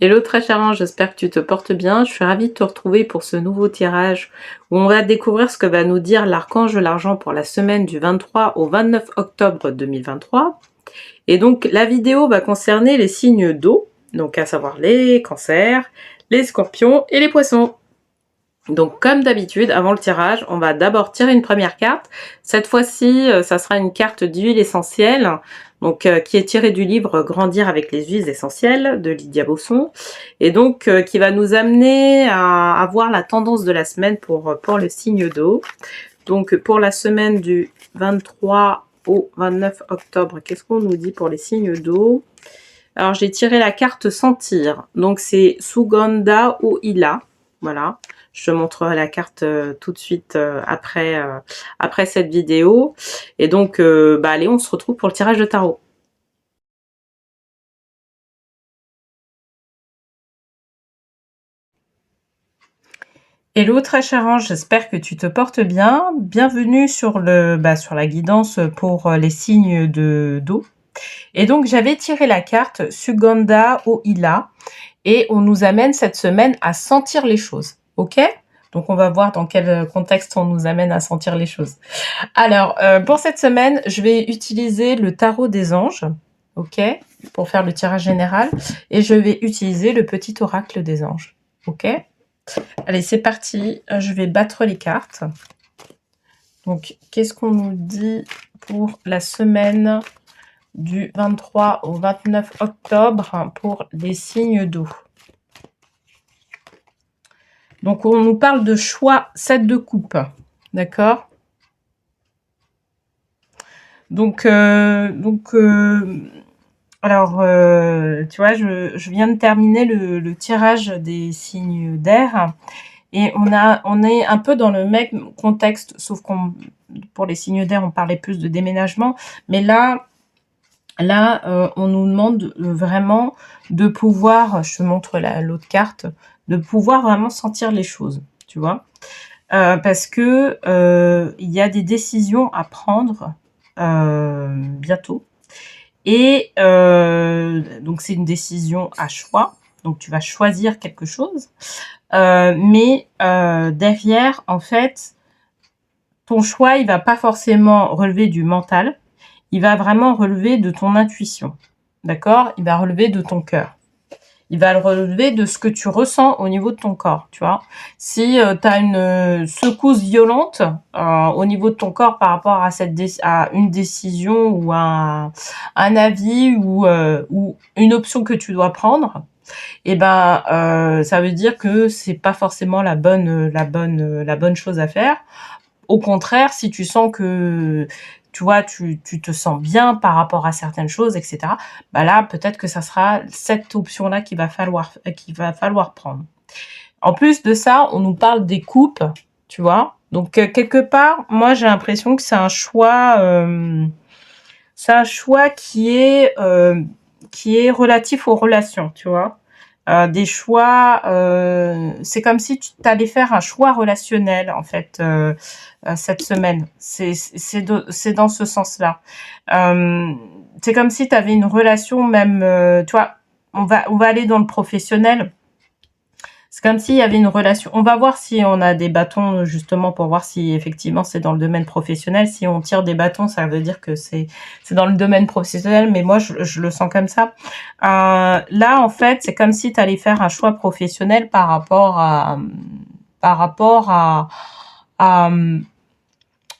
Hello très cher ange, j'espère que tu te portes bien. Je suis ravie de te retrouver pour ce nouveau tirage où on va découvrir ce que va nous dire l'archange de l'argent pour la semaine du 23 au 29 octobre 2023. Et donc la vidéo va concerner les signes d'eau, donc à savoir les cancers, les scorpions et les poissons. Donc comme d'habitude, avant le tirage, on va d'abord tirer une première carte. Cette fois-ci, ça sera une carte d'huile essentielle, donc qui est tirée du livre Grandir avec les huiles essentielles de Lydia Bosson, et donc qui va nous amener à voir la tendance de la semaine pour le signe d'eau. Donc pour la semaine du 23 au 29 octobre, qu'est-ce qu'on nous dit pour les signes d'eau? Alors j'ai tiré la carte sentir, donc c'est Sugandha ou Ila, voilà. Je te montrerai la carte tout de suite après cette vidéo. Et donc, allez, on se retrouve pour le tirage de tarot. Hello très cher ange, j'espère que tu te portes bien. Bienvenue sur la guidance pour les signes d'eau. Et donc j'avais tiré la carte Sugandha ou Ila et on nous amène cette semaine à sentir les choses, ok? Donc on va voir dans quel contexte on nous amène à sentir les choses. Alors pour cette semaine, je vais utiliser le tarot des anges, ok? Pour faire le tirage général, et je vais utiliser le petit oracle des anges, ok? Allez, c'est parti, je vais battre les cartes. Donc, qu'est-ce qu'on nous dit pour la semaine du 23 au 29 octobre pour les signes d'eau? Donc, on nous parle de choix 7 de coupe, d'accord? Donc, alors, tu vois, je viens de terminer le tirage des signes d'air. Et on est un peu dans le même contexte, sauf qu'on, pour les signes d'air, on parlait plus de déménagement. Mais là, on nous demande vraiment de pouvoir, je te montre l'autre carte, de pouvoir vraiment sentir les choses, tu vois. Parce que il y a des décisions à prendre bientôt. Et donc, c'est une décision à choix. Donc, tu vas choisir quelque chose. Mais derrière, en fait, ton choix, il va pas forcément relever du mental. Il va vraiment relever de ton intuition. D'accord? Il va relever de ton cœur. Il va le relever de ce que tu ressens au niveau de ton corps, tu vois. Si tu as une secousse violente au niveau de ton corps par rapport à une décision ou un avis ou une option que tu dois prendre, et ça veut dire que c'est pas forcément la bonne chose à faire. Au contraire, si tu sens que tu vois, tu te sens bien par rapport à certaines choses, etc. Là, peut-être que ça sera cette option-là qu'il va falloir prendre. En plus de ça, on nous parle des coupes, tu vois. Donc quelque part, moi j'ai l'impression que c'est un choix qui est relatif aux relations, tu vois. Des choix, c'est comme si tu allais faire un choix relationnel en fait cette semaine. C'est dans ce sens-là. C'est comme si tu avais une relation même, tu vois, on va aller dans le professionnel. C'est comme s'il y avait une relation. On va voir si on a des bâtons, justement, pour voir si effectivement c'est dans le domaine professionnel. Si on tire des bâtons, ça veut dire que c'est dans le domaine professionnel, mais moi, je le sens comme ça. Là, en fait, c'est comme si tu allais faire un choix professionnel par rapport à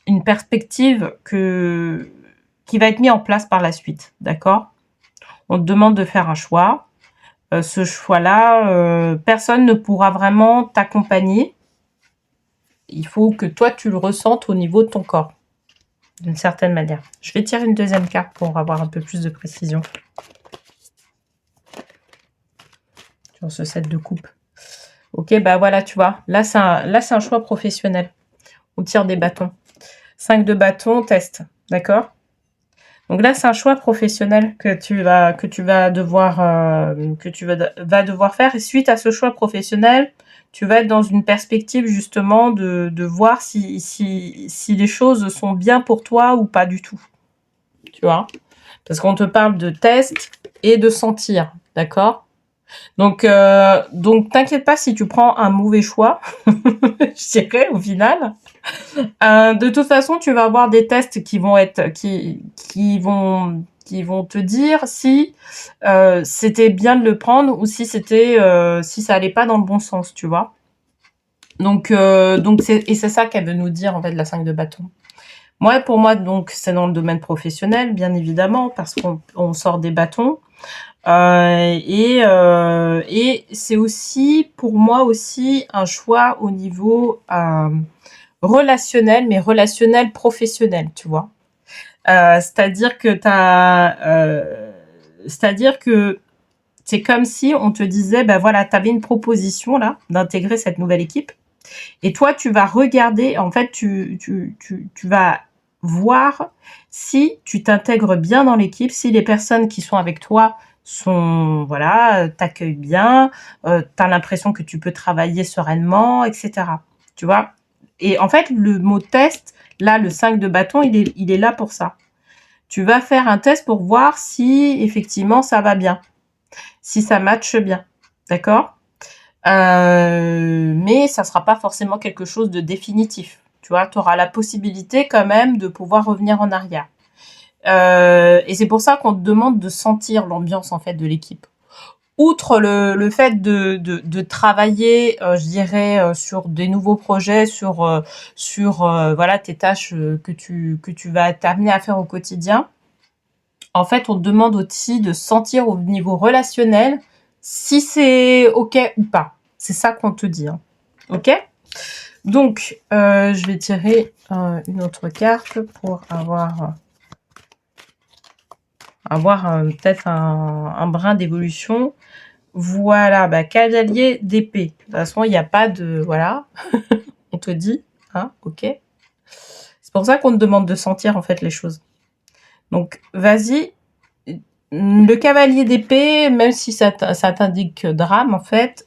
une perspective qui va être mise en place par la suite, d'accord? On te demande de faire un choix. Ce choix-là, personne ne pourra vraiment t'accompagner. Il faut que toi, tu le ressentes au niveau de ton corps, d'une certaine manière. Je vais tirer une deuxième carte pour avoir un peu plus de précision sur ce set de coupe. Ok, voilà, tu vois. Là, c'est un choix professionnel. On tire des bâtons. 5 de bâtons, test. D'accord? Donc là, c'est un choix professionnel que tu vas devoir faire. Et suite à ce choix professionnel, tu vas être dans une perspective justement de voir si les choses sont bien pour toi ou pas du tout. Tu vois? Parce qu'on te parle de test et de sentir, d'accord? Donc t'inquiète pas si tu prends un mauvais choix, je dirais au final. De toute façon, tu vas avoir des tests qui vont te dire si c'était bien de le prendre ou si si ça allait pas dans le bon sens, tu vois. Donc c'est ça qu'elle veut nous dire en fait la 5 de bâton. Pour moi, donc c'est dans le domaine professionnel, bien évidemment, parce qu'on sort des bâtons. Et c'est aussi pour moi aussi un choix au niveau relationnel, mais relationnel professionnel, tu vois. C'est-à-dire que c'est comme si on te disait, ben voilà, tu avais une proposition là d'intégrer cette nouvelle équipe, et toi tu vas regarder, en fait tu vas voir si tu t'intègres bien dans l'équipe, si les personnes qui sont avec toi sont voilà, t'accueillent bien, t'as l'impression que tu peux travailler sereinement, etc. Tu vois. Et en fait, le mot test, là, le 5 de bâton, il est là pour ça. Tu vas faire un test pour voir si effectivement ça va bien, si ça matche bien, d'accord. Mais ça sera pas forcément quelque chose de définitif. Tu vois, tu auras la possibilité quand même de pouvoir revenir en arrière. Et c'est pour ça qu'on te demande de sentir l'ambiance en fait de l'équipe. Outre le fait de travailler, je dirais, sur des nouveaux projets, sur voilà tes tâches que tu vas t'amener à faire au quotidien. En fait, on te demande aussi de sentir au niveau relationnel si c'est OK ou pas. C'est ça qu'on te dit. Hein. OK. Donc, je vais tirer une autre carte pour avoir peut-être un brin d'évolution. Voilà, bah, cavalier d'épée. De toute façon, il n'y a pas de... Voilà, on te dit, hein, OK. C'est pour ça qu'on te demande de sentir, en fait, les choses. Donc, vas-y. Le cavalier d'épée, même si ça t'indique drame, en fait,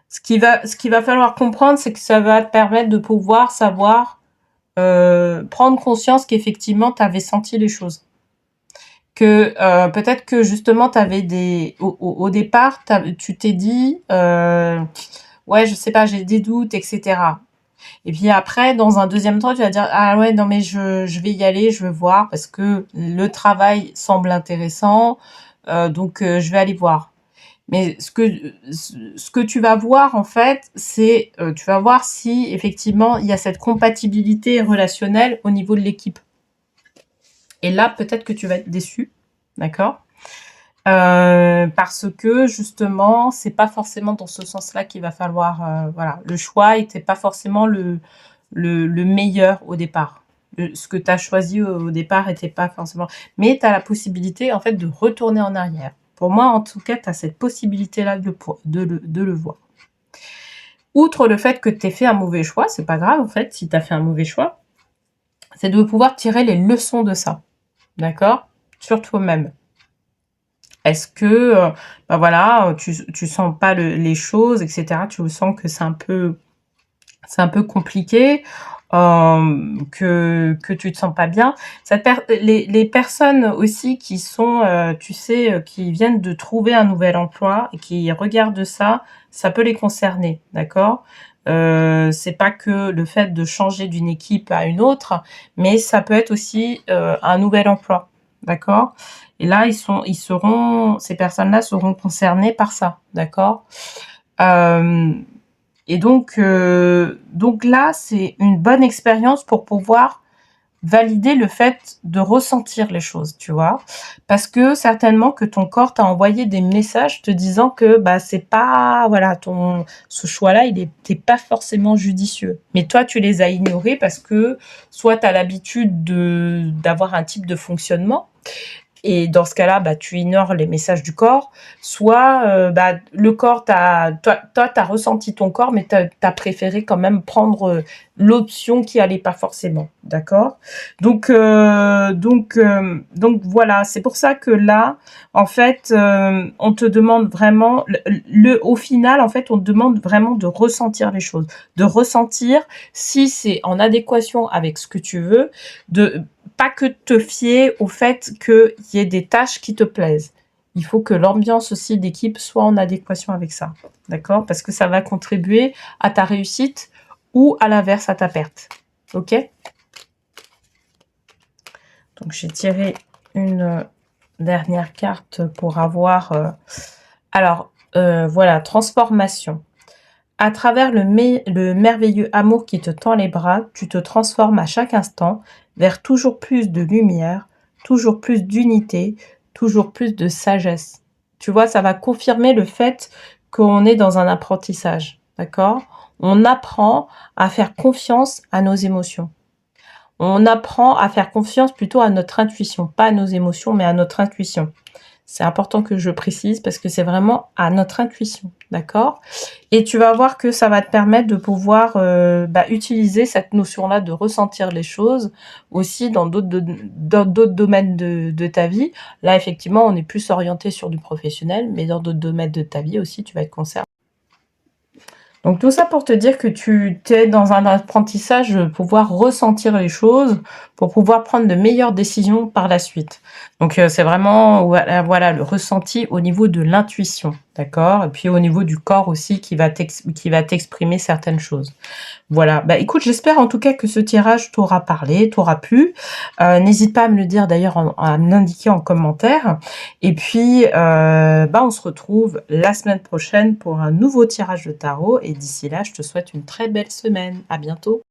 ce qu'il va falloir comprendre, c'est que ça va te permettre de pouvoir savoir prendre conscience qu'effectivement, tu avais senti les choses. Que peut-être que justement, tu avais au départ, tu t'es dit, ouais, je sais pas, j'ai des doutes, etc. Et puis après, dans un deuxième temps, tu vas dire, ah ouais, non mais je vais y aller, je veux voir, parce que le travail semble intéressant, donc je vais aller voir. Mais ce que tu vas voir en fait, c'est tu vas voir si effectivement il y a cette compatibilité relationnelle au niveau de l'équipe. Et là, peut-être que tu vas être déçu, d'accord? Parce que justement, c'est pas forcément dans ce sens-là qu'il va falloir. Voilà, le choix était pas forcément le meilleur au départ. Ce que tu as choisi au départ était pas forcément. Mais tu as la possibilité en fait de retourner en arrière. Pour moi, en tout cas, tu as cette possibilité-là de le voir. Outre le fait que tu aies fait un mauvais choix, c'est pas grave en fait si tu as fait un mauvais choix, c'est de pouvoir tirer les leçons de ça. D'accord? Sur toi-même. Est-ce que, bah voilà, tu sens pas les choses, etc. Tu sens que c'est un peu compliqué, que tu te sens pas bien. Les personnes aussi qui sont, tu sais, qui viennent de trouver un nouvel emploi et qui regardent ça, ça peut les concerner, d'accord? C'est pas que le fait de changer d'une équipe à une autre, mais ça peut être aussi un nouvel emploi, d'accord? Et là, ces personnes-là seront concernées par ça, d'accord? Et donc là, c'est une bonne expérience pour pouvoir valider le fait de ressentir les choses, tu vois. Parce que certainement que ton corps t'a envoyé des messages te disant que bah c'est pas voilà ce choix-là, il était pas forcément judicieux. Mais toi, tu les as ignorés parce que soit tu as l'habitude d'avoir un type de fonctionnement. Et dans ce cas-là, bah, tu ignores les messages du corps. Soit bah, le corps, toi, tu as ressenti ton corps, mais tu as préféré quand même prendre l'option qui allait pas forcément. D'accord? Donc voilà, c'est pour ça que là, en fait, on te demande vraiment, au final, en fait, on te demande vraiment de ressentir les choses. De ressentir si c'est en adéquation avec ce que tu veux, pas que te fier au fait qu'il y ait des tâches qui te plaisent. il faut que l'ambiance aussi d'équipe soit en adéquation avec ça. D'accord? Parce que ça va contribuer à ta réussite ou à l'inverse, à ta perte. Ok? Donc, j'ai tiré une dernière carte pour avoir... Alors, voilà, transformation. À travers le merveilleux amour qui te tend les bras, tu te transformes à chaque instant vers toujours plus de lumière, toujours plus d'unité, toujours plus de sagesse. Tu vois, ça va confirmer le fait qu'on est dans un apprentissage, d'accord? On apprend à faire confiance à nos émotions. On apprend à faire confiance plutôt à notre intuition, pas à nos émotions, mais à notre intuition. C'est important que je précise parce que c'est vraiment à notre intuition, d'accord? Et tu vas voir que ça va te permettre de pouvoir utiliser cette notion-là de ressentir les choses aussi dans d'autres domaines de ta vie. Là, effectivement, on est plus orienté sur du professionnel, mais dans d'autres domaines de ta vie aussi, tu vas être concerné. Donc tout ça pour te dire que tu es dans un apprentissage de pouvoir ressentir les choses pour pouvoir prendre de meilleures décisions par la suite. Donc c'est vraiment voilà le ressenti au niveau de l'intuition, d'accord? Et puis au niveau du corps aussi qui va t'exprimer certaines choses. Voilà, bah écoute, j'espère en tout cas que ce tirage t'aura parlé, t'aura plu. N'hésite pas à me le dire d'ailleurs, à me l'indiquer en commentaire. Et puis, on se retrouve la semaine prochaine pour un nouveau tirage de tarot. Et d'ici là, je te souhaite une très belle semaine. À bientôt.